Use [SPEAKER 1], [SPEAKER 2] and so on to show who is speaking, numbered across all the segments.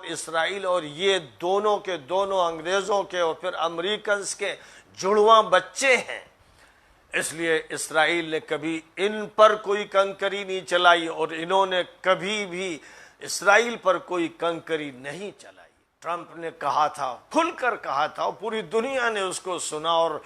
[SPEAKER 1] اسرائیل اور یہ دونوں کے دونوں انگریزوں کے اور پھر امریکنز کے جڑواں بچے ہیں، اس لیے اسرائیل نے کبھی ان پر کوئی کنکری نہیں چلائی اور انہوں نے کبھی بھی اسرائیل پر کوئی کنکری نہیں چلائی۔ ٹرمپ نے کہا تھا، کھل کر کہا تھا، اور پوری دنیا نے اس کو سنا اور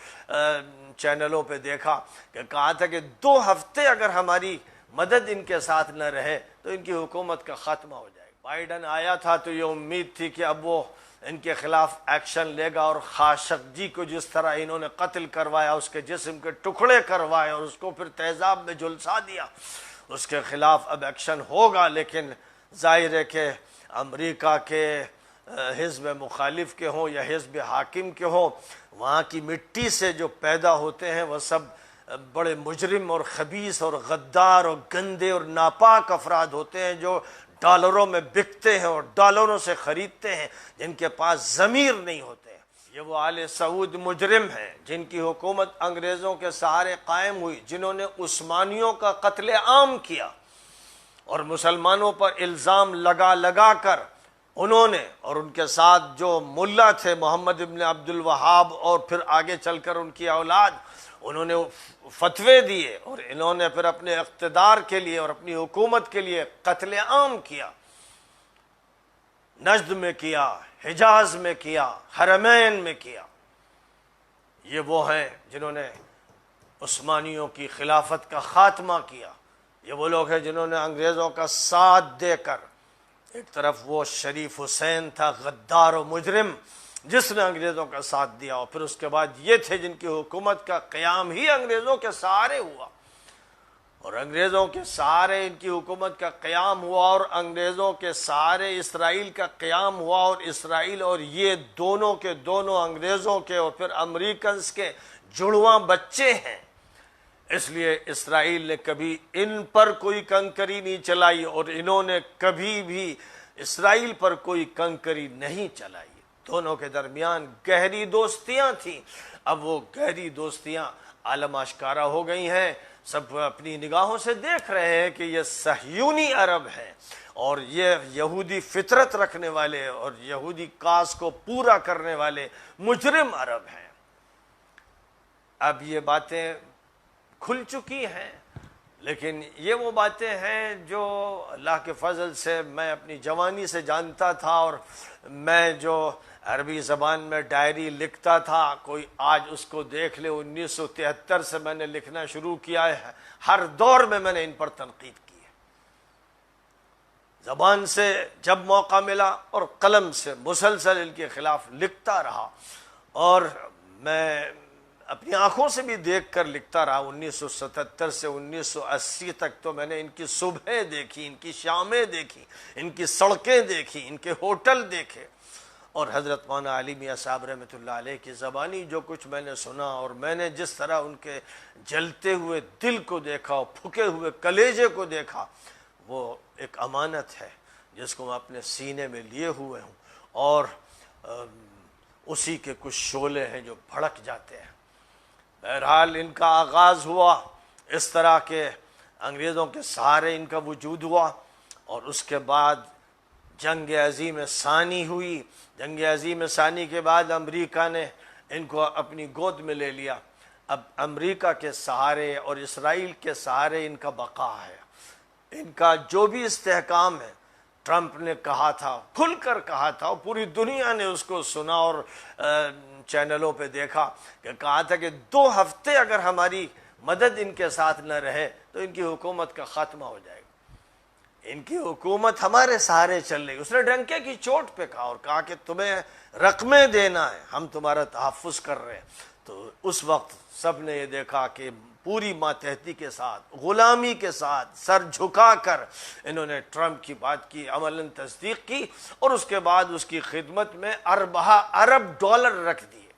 [SPEAKER 1] چینلوں پہ دیکھا کہ کہا تھا کہ 2 ہفتے اگر ہماری مدد ان کے ساتھ نہ رہے تو ان کی حکومت کا خاتمہ ہو جائے گا۔ بائیڈن آیا تھا تو یہ امید تھی کہ اب وہ ان کے خلاف ایکشن لے گا، اور خاشقجی کو جس طرح انہوں نے قتل کروایا، اس کے جسم کے ٹکڑے کروائے اور اس کو پھر تیزاب میں جھلسا دیا، اس کے خلاف اب ایکشن ہوگا۔ لیکن ظاہر ہے کہ امریکہ کے حزب مخالف کے ہوں یا حزب حاکم کے ہوں، وہاں کی مٹی سے جو پیدا ہوتے ہیں وہ سب بڑے مجرم اور خبیث اور غدار اور گندے اور ناپاک افراد ہوتے ہیں، جو ڈالروں میں بکتے ہیں اور ڈالروں سے خریدتے ہیں، جن کے پاس ضمیر نہیں ہوتے۔ یہ وہ آل سعود مجرم ہیں جن کی حکومت انگریزوں کے سہارے قائم ہوئی، جنہوں نے عثمانیوں کا قتل عام کیا اور مسلمانوں پر الزام لگا لگا کر انہوں نے، اور ان کے ساتھ جو ملا تھے محمد ابن عبد الوہاب اور پھر آگے چل کر ان کی اولاد، انہوں نے فتوے دیے اور انہوں نے پھر اپنے اقتدار کے لیے اور اپنی حکومت کے لیے قتل عام کیا۔ نجد میں کیا، حجاز میں کیا، حرمین میں کیا۔ یہ وہ ہیں جنہوں نے عثمانیوں کی خلافت کا خاتمہ کیا۔ یہ وہ لوگ ہیں جنہوں نے انگریزوں کا ساتھ دے کر، ایک طرف وہ شریف حسین تھا غدار و مجرم جس نے انگریزوں کا ساتھ دیا، اور پھر اس کے بعد یہ تھے جن کی حکومت کا قیام ہی انگریزوں کے سہارے ہوا، اور انگریزوں کے سہارے ان کی حکومت کا قیام ہوا، اور انگریزوں کے سہارے اسرائیل کا قیام ہوا، اور اسرائیل اور یہ دونوں کے دونوں انگریزوں کے اور پھر امریکنز کے جڑواں بچے ہیں، اس لیے اسرائیل نے کبھی ان پر کوئی کنکری نہیں چلائی اور انہوں نے کبھی بھی اسرائیل پر کوئی کنکری نہیں چلائی۔ دونوں کے درمیان گہری دوستیاں تھیں، اب وہ گہری دوستیاں عالم آشکارا ہو گئی ہیں۔ سب اپنی نگاہوں سے دیکھ رہے ہیں کہ یہ صہیونی عرب ہیں اور یہ یہودی فطرت رکھنے والے اور یہودی کاس کو پورا کرنے والے مجرم عرب ہیں۔ اب یہ باتیں کھل چکی ہیں، لیکن یہ وہ باتیں ہیں جو اللہ کے فضل سے میں اپنی جوانی سے جانتا تھا، اور میں جو عربی زبان میں ڈائری لکھتا تھا، کوئی آج اس کو دیکھ لے، 1973 سے میں نے لکھنا شروع کیا ہے، ہر دور میں میں نے ان پر تنقید کی ہے، زبان سے جب موقع ملا اور قلم سے مسلسل ان کے خلاف لکھتا رہا، اور میں اپنی آنکھوں سے بھی دیکھ کر لکھتا رہا۔ 1977 سے 1980 تک تو میں نے ان کی صبحیں دیکھی، ان کی شامیں دیکھی، ان کی سڑکیں دیکھی، ان کے ہوٹل دیکھے، اور حضرت مولانا علی میاں صاحب رحمۃ اللہ علیہ کی زبانی جو کچھ میں نے سنا، اور میں نے جس طرح ان کے جلتے ہوئے دل کو دیکھا اور پھکے ہوئے کلیجے کو دیکھا، وہ ایک امانت ہے جس کو میں اپنے سینے میں لیے ہوئے ہوں، اور اسی کے کچھ شعلے ہیں جو بھڑک جاتے ہیں۔ بہرحال ان کا آغاز ہوا اس طرح کے انگریزوں کے سہارے ان کا وجود ہوا، اور اس کے بعد جنگ عظیم ثانی ہوئی۔ جنگ عظیم ثانی کے بعد امریکہ نے ان کو اپنی گود میں لے لیا۔ اب امریکہ کے سہارے اور اسرائیل کے سہارے ان کا بقا ہے، ان کا جو بھی استحکام ہے۔ ٹرمپ نے کہا تھا، کھل کر کہا تھا، اور پوری دنیا نے اس کو سنا اور چینلوں پہ دیکھا کہ کہا تھا کہ 2 ہفتے اگر ہماری مدد ان کے ساتھ نہ رہے تو ان کی حکومت کا خاتمہ ہو جائے گا، ان کی حکومت ہمارے سہارے چل رہی۔ اس نے ڈنکے کی چوٹ پہ کہا اور کہا کہ تمہیں رقمیں دینا ہے، ہم تمہارا تحفظ کر رہے ہیں۔ تو اس وقت سب نے یہ دیکھا کہ پوری ماتحتی کے ساتھ، غلامی کے ساتھ، سر جھکا کر انہوں نے ٹرمپ کی بات کی، عملاً تصدیق کی، اور اس کے بعد اس کی خدمت میں ارب ڈالر رکھ دیے۔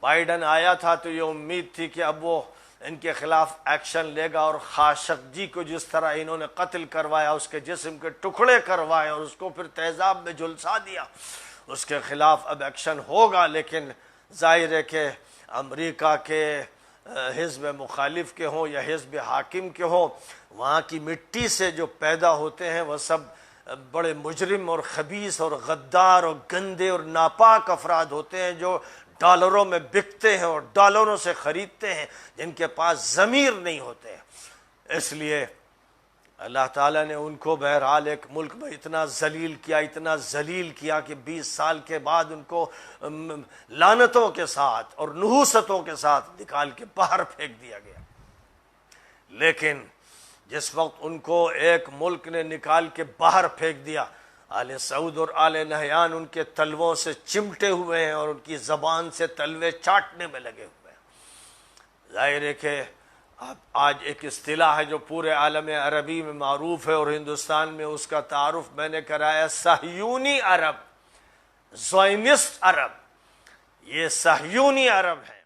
[SPEAKER 1] بائیڈن آیا تھا تو یہ امید تھی کہ اب وہ ان کے خلاف ایکشن لے گا، اور خاشقجی کو جس طرح انہوں نے قتل کروایا، اس کے جسم کے ٹکڑے کروائے اور اس کو پھر تیزاب میں جھلسا دیا، اس کے خلاف اب ایکشن ہوگا۔ لیکن ظاہر ہے کہ امریکہ کے حزب مخالف کے ہوں یا حزب حاکم کے ہوں، وہاں کی مٹی سے جو پیدا ہوتے ہیں وہ سب بڑے مجرم اور خبیث اور غدار اور گندے اور ناپاک افراد ہوتے ہیں جو ڈالروں میں بکتے ہیں اور ڈالروں سے خریدتے ہیں، جن کے پاس ضمیر نہیں ہوتے ہیں۔ اس لیے اللہ تعالیٰ نے ان کو بہرحال ایک ملک میں اتنا ذلیل کیا کہ 20 سال کے بعد ان کو لعنتوں کے ساتھ اور نحوستوں کے ساتھ نکال کے باہر پھینک دیا گیا۔ لیکن جس وقت ان کو ایک ملک نے نکال کے باہر پھینک دیا، آل سعود اور آل نہیان ان کے تلووں سے چمٹے ہوئے ہیں اور ان کی زبان سے تلوے چاٹنے میں لگے ہوئے ہیں۔ ظاہر ہے کہ آج ایک اصطلاح ہے جو پورے عالم عربی میں معروف ہے اور ہندوستان میں اس کا تعارف میں نے کرایا، صہیونی عرب، زائنسٹ عرب۔ یہ صہیونی عرب ہے۔